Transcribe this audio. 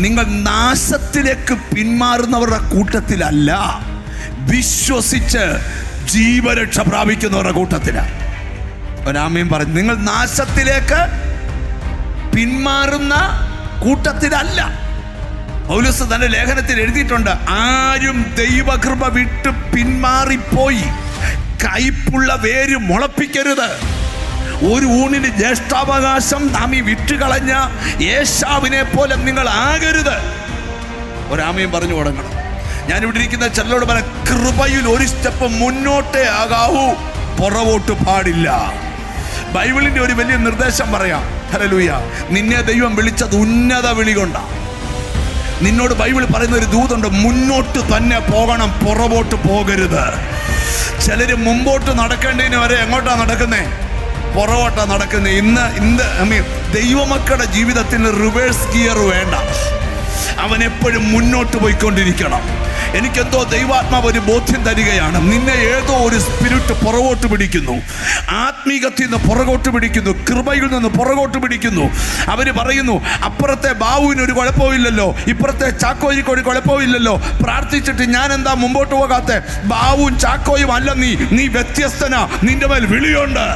നിങ്ങൾ നാശത്തിലേക്ക് പിന്മാറുന്നവരുടെ കൂട്ടത്തിലല്ല, വിശ്വസിച്ച് ജീവരക്ഷ പ്രാപിക്കുന്നവരുടെ കൂട്ടത്തിലാണ്. ഒരാമയും പറഞ്ഞു. നിങ്ങൾ നാശത്തിലേക്ക് പിന്മാറുന്ന കൂട്ടത്തിലല്ല. പൗലോസ് തന്റെ ലേഖനത്തിൽ എഴുതിയിട്ടുണ്ട്, ആരും ദൈവകൃപ വിട്ട് പിന്മാറിപ്പോയി കയ്പുള്ള വേര് മുളപ്പിക്കരുത്. ഒരു ഊണിന് ജ്യേഷ്ഠാവകാശം നാം ഈ വിട്ടുകളഞ്ഞ ഏശാവിനെ പോലെ നിങ്ങൾ ആകരുത്. ഒരാമയും പറഞ്ഞു തുടങ്ങണം. ഞാനിവിടെ ഇരിക്കുന്ന ചിലരോട് പറയാം, കൃപയിൽ ഒരു സ്റ്റെപ്പ് മുന്നോട്ടേ ആകാവൂ, പുറകോട്ട് പാടില്ല. ബൈബിളിന്റെ ഒരു വലിയ നിർദ്ദേശം പറയാം. ഹല്ലേലൂയ. നിന്നെ ദൈവം വിളിച്ചത് ഉന്നത വിളി കൊണ്ടാണ്. നിന്നോട് ബൈബിൾ പറയുന്ന ഒരു ദൂതുണ്ട്, മുന്നോട്ട് തന്നെ പോകണം, പുറകോട്ട് പോകരുത്. ചിലര് മുമ്പോട്ട് നടക്കേണ്ടതിന് വരെ എങ്ങോട്ടാ നടക്കുന്നേ? പുറകോട്ടാ നടക്കുന്നത്. ഇന്ന് ദൈവമക്കളുടെ ജീവിതത്തിന് റിവേഴ്സ് ഗിയർ വേണ്ട. അവൻ എപ്പോഴും മുന്നോട്ട് പോയിക്കൊണ്ടിരിക്കണം. എനിക്കെന്തോ ദൈവാത്മാവ് ഒരു ബോധ്യം തരികയാണ്, നിന്നെ ഏതോ ഒരു സ്പിരിറ്റ് പുറകോട്ട് പിടിക്കുന്നു, ആത്മീകത്തിൽ നിന്ന് പുറകോട്ട് പിടിക്കുന്നു, കൃപയിൽ നിന്ന് പുറകോട്ട് പിടിക്കുന്നു. അവര് പറയുന്നു, അപ്പുറത്തെ ബാബുവിന് ഒരു കുഴപ്പമില്ലല്ലോ, ഇപ്പുറത്തെ ചാക്കോയ്ക്ക് ഒരു കുഴപ്പമില്ലല്ലോ, പ്രാർത്ഥിച്ചിട്ട് ഞാൻ എന്താ മുമ്പോട്ട് പോകാത്തെ? ബാബുവും ചാക്കോയും അല്ല നീ വ്യത്യസ്തനാ, നിന്റെ മേൽ വിളിയുണ്ട്.